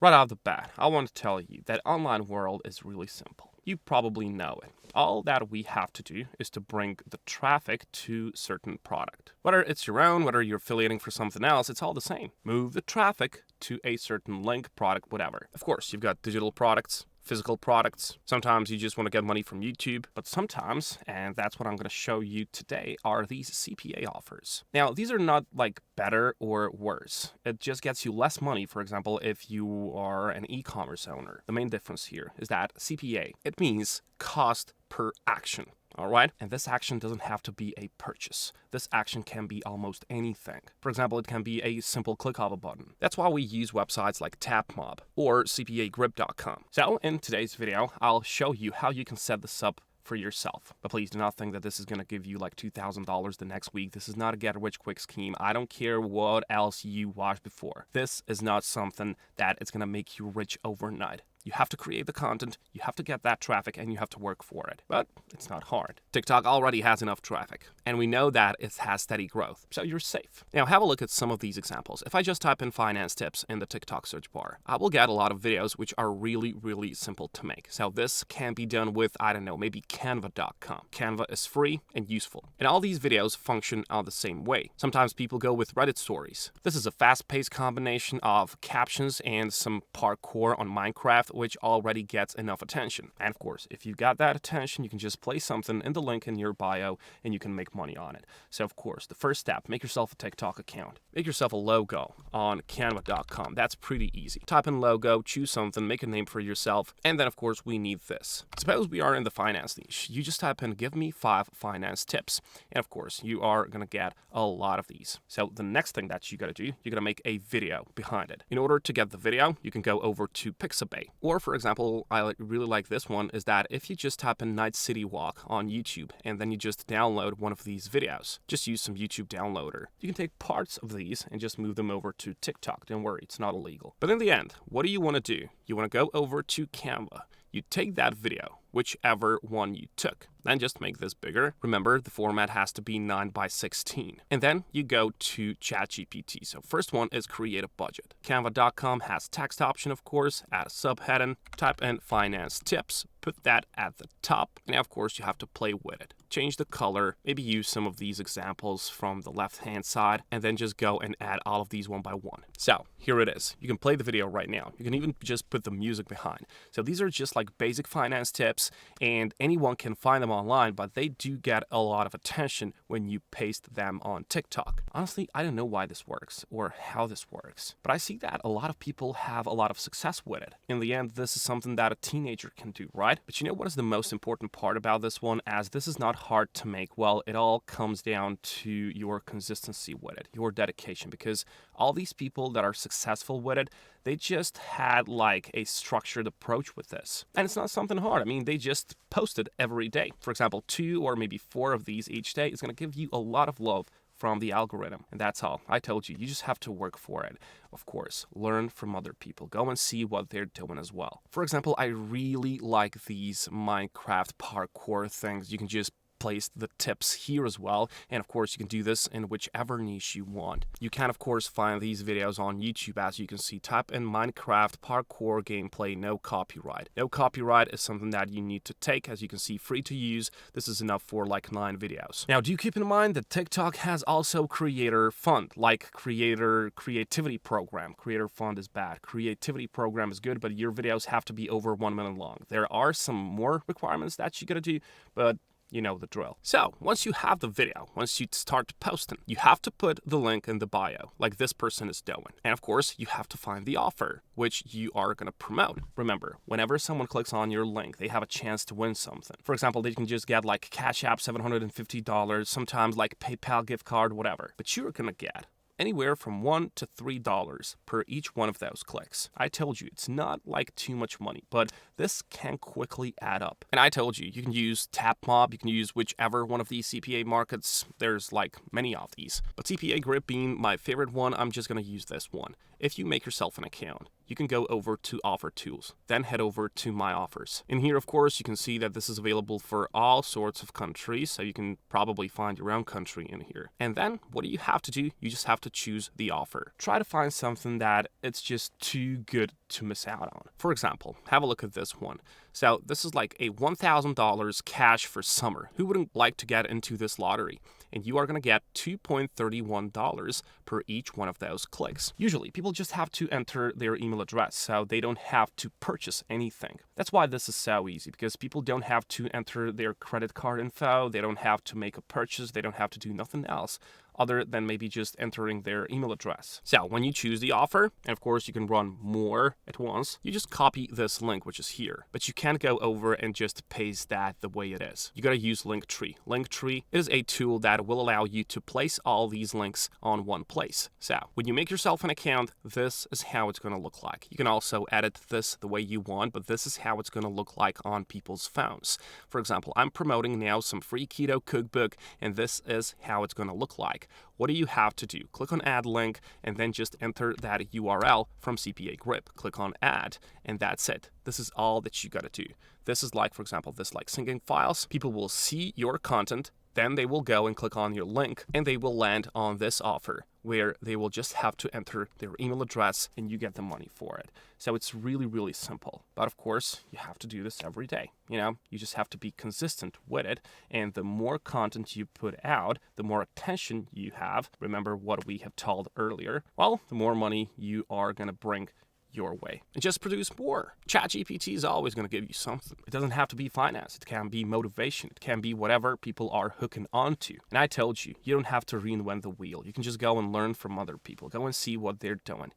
Right out of the bat, I want to tell you that online world is really simple. You probably know it. All that we have to do is to bring the traffic to certain product. Whether it's your own, whether you're affiliating for something else, it's all the same. Move the traffic to a certain link, product, whatever. Of course, you've got digital products, physical products. Sometimes you just want to get money from YouTube, but sometimes, and that's what I'm going to show you today, are these CPA offers. Now, these are not like better or worse. It just gets you less money, for example, if you are an e-commerce owner. The main difference here is that CPA, it means cost per action. All right? And this action doesn't have to be a purchase. This action can be almost anything. For example, it can be a simple click of a button. That's why we use websites like TapMob or CPAGrip.com. So in today's video, I'll show you how you can set this up for yourself. But please do not think that this is going to give you like $2,000 the next week. This is not a get-rich-quick scheme. I don't care what else you watched before. This is not something that is going to make you rich overnight. You have to create the content, you have to get that traffic, and you have to work for it. But it's not hard. TikTok already has enough traffic, and we know that it has steady growth, so you're safe. Now have a look at some of these examples. If I just type in finance tips in the TikTok search bar, I will get a lot of videos which are really, really simple to make. So this can be done with, I don't know, maybe Canva.com. Canva is free and useful. And all these videos function on the same way. Sometimes people go with Reddit stories. This is a fast-paced combination of captions and some parkour on Minecraft, which already gets enough attention. And of course, if you got that attention, you can just place something in the link in your bio and you can make money on it. So of course, the first step, make yourself a TikTok account. Make yourself a logo on canva.com. That's pretty easy. Type in logo, choose something, make a name for yourself, and then of course, we need this. Suppose we are in the finance niche. You just type in, give me 5 finance tips. And of course, you are gonna get a lot of these. So the next thing that you gotta do, you're gonna make a video behind it. In order to get the video, you can go over to Pixabay. Or for example, I really like this one, is that if you just type in Night City Walk on YouTube and then you just download one of these videos, just use some YouTube downloader. You can take parts of these and just move them over to TikTok. Don't worry, it's not illegal. But in the end, what do you want to do? You want to go over to Canva. You take that video, whichever one you took. Then just make this bigger. Remember, the format has to be 9:16. And then you go to ChatGPT. So first one is create a budget. Canva.com has text option, of course. Add a subheading. Type in finance tips. Put that at the top. And now, of course, you have to play with it. Change the color. Maybe use some of these examples from the left-hand side. And then just go and add all of these one by one. So here it is. You can play the video right now. You can even just put the music behind. So these are just like basic finance tips. And anyone can find them online, but they do get a lot of attention when you paste them on TikTok. Honestly, I don't know why this works or how this works, but I see that a lot of people have a lot of success with it. In the end, this is something that a teenager can do, right? But you know what is the most important part about this one? As this is not hard to make, well, it all comes down to your consistency with it, your dedication, because all these people that are successful with it, they just had like a structured approach with this. And it's not something hard. I mean, they just post it every day. For example, 2 or maybe 4 of these each day is going to give you a lot of love from the algorithm. And that's all. I told you, you just have to work for it. Of course, learn from other people. Go and see what they're doing as well. For example, I really like these Minecraft parkour things. You can just place the tips here as well, and of course you can do this in whichever niche you want. You can of course find these videos on YouTube. As you can see, type in Minecraft parkour gameplay, no copyright. No copyright is something that you need to take, as you can see, free to use. This is enough for like 9 videos. Now do keep in mind that TikTok has also creator fund, like creativity program. Creator fund is bad. Creativity program is good, but your videos have to be over 1 minute long. There are some more requirements that you gotta do, but you know the drill. So once you have the video, once you start posting, you have to put the link in the bio like this person is doing. And of course, you have to find the offer which you are going to promote. Remember, whenever someone clicks on your link, they have a chance to win something. For example, they can just get like Cash App $750, sometimes like PayPal gift card, whatever. But you're going to get anywhere from $1 to $3 per each one of those clicks. I told you, it's not like too much money, but this can quickly add up. And I told you, you can use TapMob, you can use whichever one of these CPA markets. There's like many of these. But CPA Grip being my favorite one, I'm just gonna use this one. If you make yourself an account, you can go over to Offer Tools, then head over to My Offers. In here, of course, you can see that this is available for all sorts of countries, so you can probably find your own country in here. And then, what do you have to do? You just have to choose the offer. Try to find something that it's just too good to miss out on. For example, have a look at this one. So this is like a $1,000 cash for summer. Who wouldn't like to get into this lottery? And you are going to get $2.31 per each one of those clicks. Usually, people just have to enter their email address, so they don't have to purchase anything. That's why this is so easy, because people don't have to enter their credit card info, they don't have to make a purchase, they don't have to do nothing else other than maybe just entering their email address. So when you choose the offer, and of course you can run more at once, you just copy this link, which is here. But you can't go over and just paste that the way it is. You gotta use Linktree. Linktree is a tool that will allow you to place all these links on one place. So when you make yourself an account, this is how it's gonna look like. You can also edit this the way you want, but this is how it's gonna look like on people's phones. For example, I'm promoting now some free keto cookbook, and this is how it's gonna look like. What do you have to do? Click on add link and then just enter that URL from CPA Grip. Click on add and that's it. This is all that you gotta do. This is like, for example, this like syncing files. People will see your content, then they will go and click on your link and they will land on this offer where they will just have to enter their email address and you get the money for it. So it's really, really simple. But of course, you have to do this every day. You just have to be consistent with it. And the more content you put out, the more attention you have. Remember what we have told earlier. Well, the more money you are going to bring your way and just produce more. ChatGPT is always going to give you something. It doesn't have to be finance. It can be motivation. It can be whatever people are hooking onto. And I told you, you don't have to reinvent the wheel. You can just go and learn from other people. Go and see what they're doing,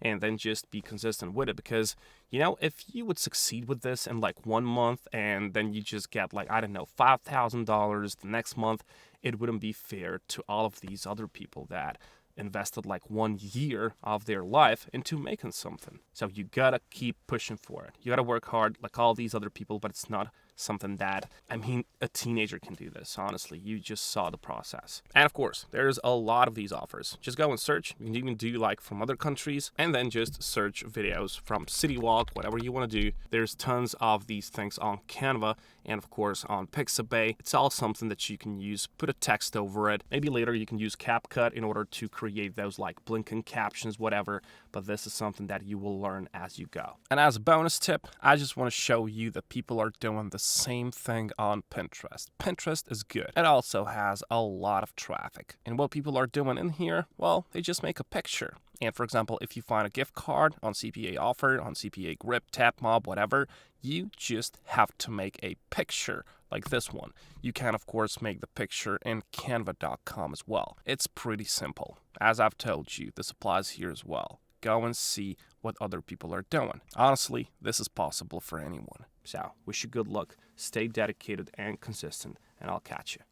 and then just be consistent with it. Because, if you would succeed with this in like 1 month and then you just get like, I don't know, $5,000 the next month, it wouldn't be fair to all of these other people that invested like 1 year of their life into making something. So you gotta keep pushing for it. You gotta work hard like all these other people, but it's not something that, a teenager can do this, honestly. You just saw the process. And of course, there's a lot of these offers. Just go and search. You can even do like from other countries and then just search videos from City Walk, whatever you want to do. There's tons of these things on Canva and of course on Pixabay. It's all something that you can use. Put a text over it. Maybe later you can use CapCut in order to create those like blinking captions, whatever. But this is something that you will learn as you go. And as a bonus tip, I just want to show you that people are doing the same thing on Pinterest. Pinterest is good. It also has a lot of traffic. And what people are doing in here, well, they just make a picture. And for example, if you find a gift card on CPA Offer, on CPA Grip, TapMob, whatever, you just have to make a picture like this one. You can, of course, make the picture in canva.com as well. It's pretty simple. As I've told you, this applies here as well. Go and see what other people are doing. Honestly, this is possible for anyone. So, wish you good luck, stay dedicated and consistent, and I'll catch you.